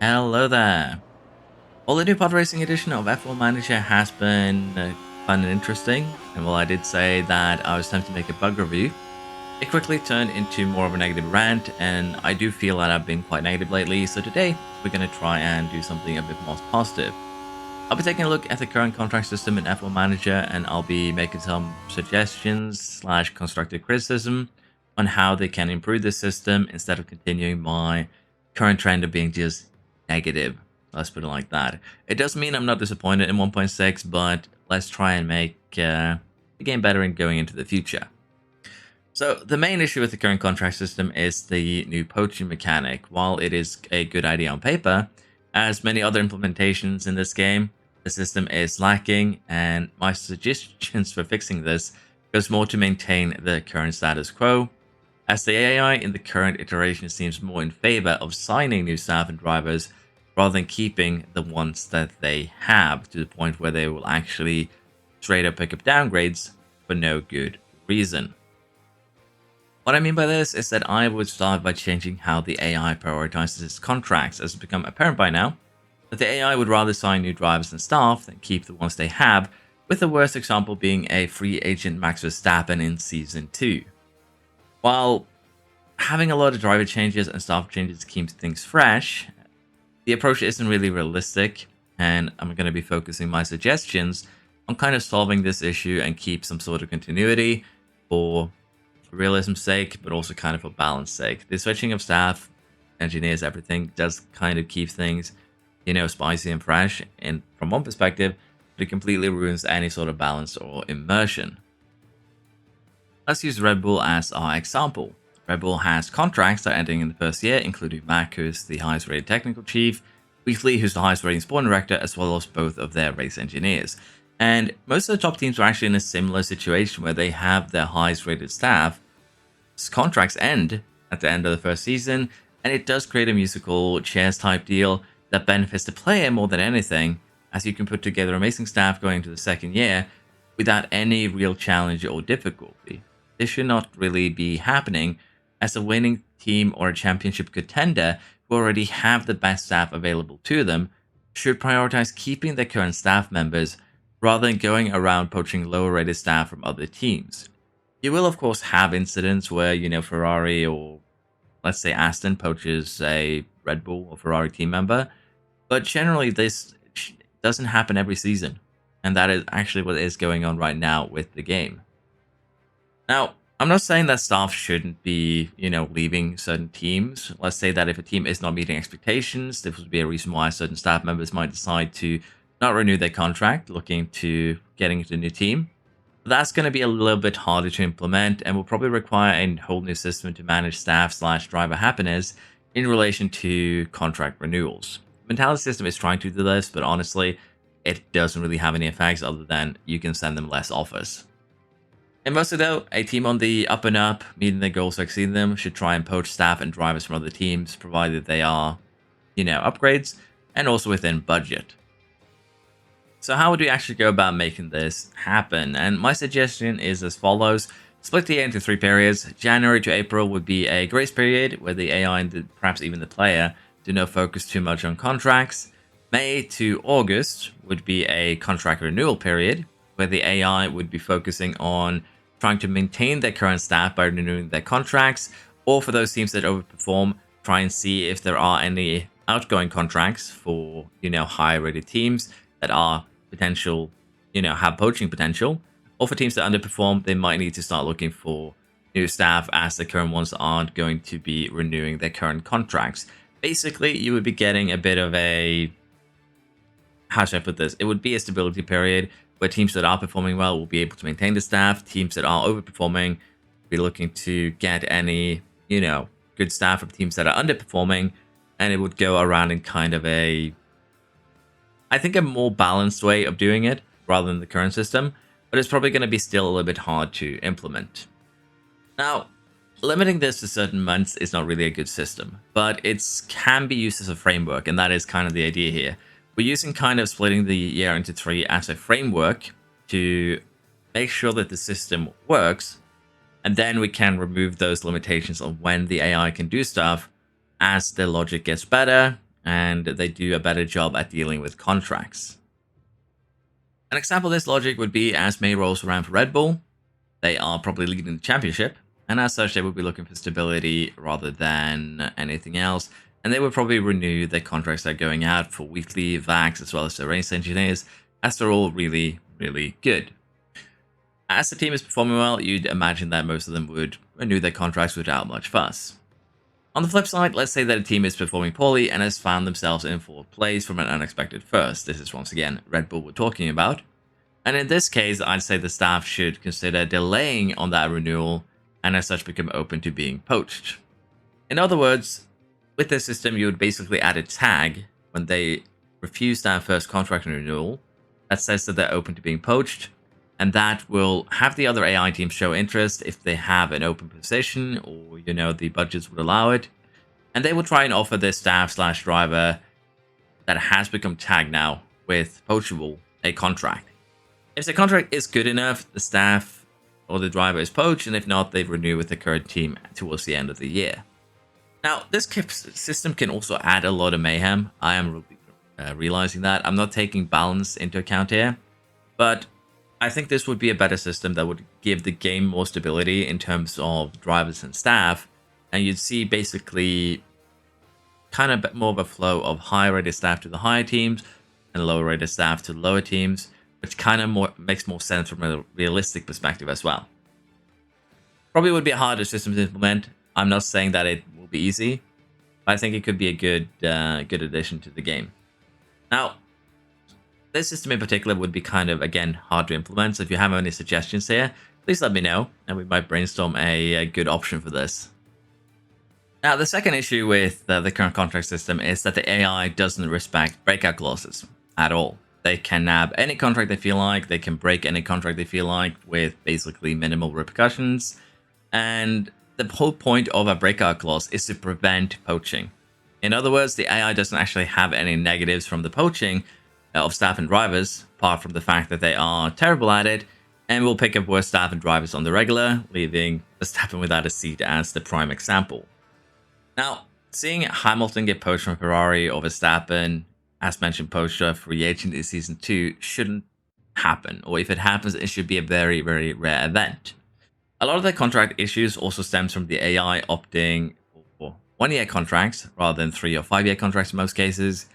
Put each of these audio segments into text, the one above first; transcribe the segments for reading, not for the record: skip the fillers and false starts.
Hello there. Well, the new pod racing edition of F1 Manager has been fun and interesting, and while I did say that I was time to make a bug review, it quickly turned into more of a negative rant, and I do feel that I've been quite negative lately, so today we're going to try and do something a bit more positive. I'll be taking a look at the current contract system in F1 Manager, and I'll be making some suggestions / constructive criticism on how they can improve the system instead of continuing my current trend of being just negative. Let's put it like that. It does mean I'm not disappointed in 1.6, but let's try and make the game better in going into the future. So the main issue with the current contract system is the new poaching mechanic. While it is a good idea on paper, as many other implementations in this game, the system is lacking, and my suggestions for fixing this goes more to maintain the current status quo, as the AI in the current iteration seems more in favor of signing new staff and drivers rather than keeping the ones that they have, to the point where they will actually straight up pick up downgrades for no good reason. What I mean by this is that I would start by changing how the AI prioritizes its contracts, as it's become apparent by now that the AI would rather sign new drivers and staff than keep the ones they have, with the worst example being a free agent Max Verstappen in Season 2. While having a lot of driver changes and staff changes keeps things fresh, the approach isn't really realistic, and I'm going to be focusing my suggestions on kind of solving this issue and keep some sort of continuity for realism's sake, but also kind of for balance sake. The switching of staff, engineers, everything does kind of keep things, spicy and fresh, and from one perspective, but it completely ruins any sort of balance or immersion. Let's use Red Bull as our example. Red Bull has contracts that are ending in the first year, including Mac, who's the highest rated technical chief, Weekly, who's the highest rating sport director, as well as both of their race engineers. And most of the top teams are actually in a similar situation where they have their highest rated staff. Contracts end at the end of the first season, and it does create a musical chairs type deal that benefits the player more than anything, as you can put together amazing staff going into the second year without any real challenge or difficulty. This should not really be happening, as a winning team or a championship contender who already have the best staff available to them should prioritize keeping their current staff members rather than going around poaching lower rated staff from other teams. You will of course have incidents where, Ferrari or let's say Aston poaches a Red Bull or Ferrari team member, but generally this doesn't happen every season, and that is actually what is going on right now with the game. Now, I'm not saying that staff shouldn't be, leaving certain teams. Let's say that if a team is not meeting expectations, this would be a reason why certain staff members might decide to not renew their contract, looking to getting into a new team. But that's going to be a little bit harder to implement, and will probably require a whole new system to manage staff/driver happiness in relation to contract renewals. The Mentality system is trying to do this, but honestly, it doesn't really have any effects other than you can send them less offers. And mostly though, a team on the up and up, meeting their goals or exceeding them, should try and poach staff and drivers from other teams, provided they are, upgrades, and also within budget. So how would we actually go about making this happen? And my suggestion is as follows. Split the year into 3 periods. January to April would be a grace period, where the AI and perhaps even the player do not focus too much on contracts. May to August would be a contract renewal period, where the AI would be focusing on trying to maintain their current staff by renewing their contracts, or for those teams that overperform, try and see if there are any outgoing contracts for, higher rated teams that are potential, have poaching potential, or for teams that underperform, they might need to start looking for new staff, as the current ones aren't going to be renewing their current contracts. Basically, you would be getting a bit of a, how should I put this? It would be a stability period where teams that are performing well will be able to maintain the staff. Teams that are overperforming will be looking to get any, good staff from teams that are underperforming, and it would go around in kind of a more balanced way of doing it rather than the current system, but it's probably going to be still a little bit hard to implement. Now, limiting this to certain months is not really a good system, but it can be used as a framework, and that is kind of the idea here. We're using kind of splitting the year into 3 as a framework to make sure that the system works, and then we can remove those limitations on when the AI can do stuff as the logic gets better and they do a better job at dealing with contracts. An example of this logic would be as May rolls around for Red Bull, they are probably leading the championship, and as such, they would be looking for stability rather than anything else. And they would probably renew their contracts that are going out for weekly vacs as well as the race engineers, as they're all really, really good. As the team is performing well, you'd imagine that most of them would renew their contracts without much fuss. On the flip side, let's say that a team is performing poorly and has found themselves in fourth place from an unexpected first. This is once again Red Bull we're talking about. And in this case, I'd say the staff should consider delaying on that renewal and as such become open to being poached. In other words, with this system, you would basically add a tag when they refuse that first contract renewal that says that they're open to being poached, and that will have the other AI teams show interest if they have an open position or, the budgets would allow it. And they will try and offer this staff/driver that has become tagged now with poachable a contract. If the contract is good enough, the staff or the driver is poached, and if not, they renew with the current team towards the end of the year. Now, this system can also add a lot of mayhem. I am realizing that. I'm not taking balance into account here, but I think this would be a better system that would give the game more stability in terms of drivers and staff, and you'd see basically kind of more of a flow of higher rated staff to the higher teams and lower rated staff to the lower teams, which kind of makes more sense from a realistic perspective as well. Probably would be a harder system to implement. I'm not saying that it will be easy, but I think it could be a good addition to the game. Now, this system in particular would be kind of, again, hard to implement, so if you have any suggestions here, please let me know, and we might brainstorm a good option for this. Now, the second issue with the current contract system is that the AI doesn't respect breakout clauses at all. They can nab any contract they feel like, they can break any contract they feel like with basically minimal repercussions, and the whole point of a breakout clause is to prevent poaching. In other words, the AI doesn't actually have any negatives from the poaching of staff and drivers, apart from the fact that they are terrible at it, and will pick up worse staff and drivers on the regular, leaving Verstappen without a seat as the prime example. Now, seeing Hamilton get poached from Ferrari or Verstappen, as mentioned, poached a free agent in Season 2, shouldn't happen, or if it happens, it should be a very, very rare event. A lot of the contract issues also stems from the AI opting for 1-year contracts rather than 3 or 5-year contracts in most cases.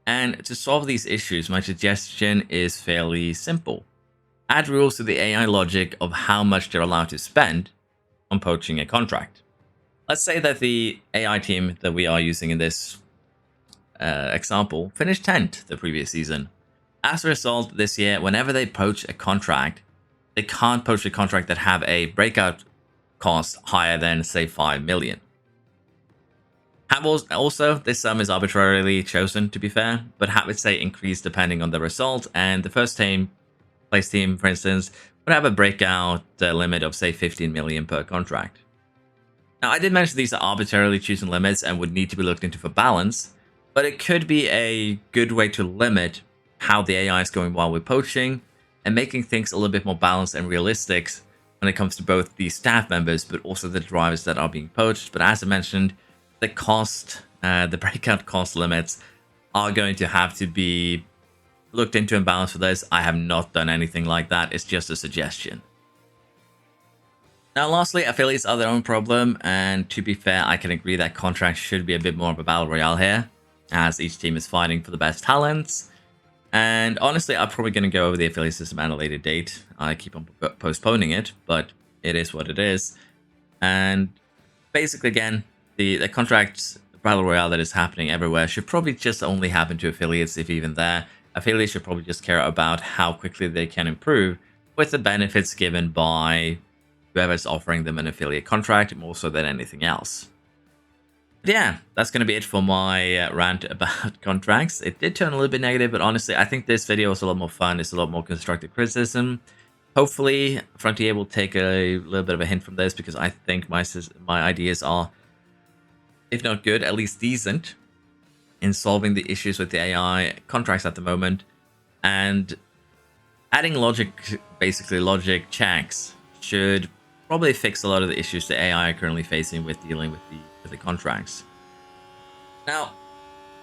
And to solve these issues, my suggestion is fairly simple. Add rules to the AI logic of how much they're allowed to spend on poaching a contract. Let's say that the AI team that we are using in this example finished 10th the previous season. As a result, this year, whenever they poach a contract, they can't poach a contract that have a breakout cost higher than, say, 5 million. Also, this sum is arbitrarily chosen, to be fair, but have it say increase depending on the result, and the first place team, for instance, would have a breakout limit of, say, 15 million per contract. Now, I did mention these are arbitrarily chosen limits and would need to be looked into for balance, but it could be a good way to limit how the AI is going while we're poaching, and making things a little bit more balanced and realistic when it comes to both the staff members, but also the drivers that are being poached. But as I mentioned, the breakout cost limits are going to have to be looked into and balanced for this. I have not done anything like that. It's just a suggestion. Now, lastly, affiliates are their own problem, and to be fair, I can agree that contracts should be a bit more of a battle royale here, as each team is fighting for the best talents. And honestly, I'm probably going to go over the affiliate system at a later date. I keep on postponing it, but it is what it is. And basically, again, the contract battle royale that is happening everywhere should probably just only happen to affiliates, if even there. Affiliates should probably just care about how quickly they can improve with the benefits given by whoever's offering them an affiliate contract more so than anything else. But yeah, that's going to be it for my rant about contracts. It did turn a little bit negative, but honestly, I think this video was a lot more fun. It's a lot more constructive criticism. Hopefully, Frontier will take a little bit of a hint from this, because I think my ideas are, if not good, at least decent in solving the issues with the AI contracts at the moment. And adding logic checks should probably fix a lot of the issues the AI are currently facing with dealing with the contracts. Now,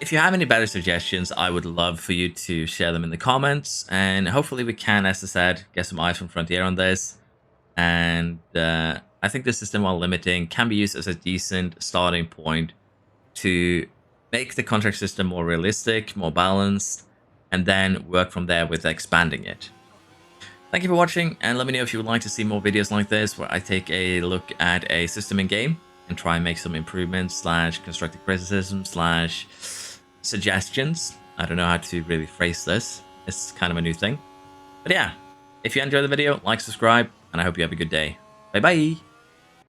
If you have any better suggestions, I would love for you to share them in the comments. And hopefully we can, as I said, get some eyes from Frontier on this. And I think the system, while limiting, can be used as a decent starting point to make the contract system more realistic, more balanced, and then work from there with expanding it. Thank you for watching, and let me know if you would like to see more videos like this where I take a look at a system in game and try and make some improvements / constructive criticism / suggestions. I don't know how to really phrase this. It's kind of a new thing. But yeah, if you enjoyed the video, like, subscribe, and I hope you have a good day. Bye bye!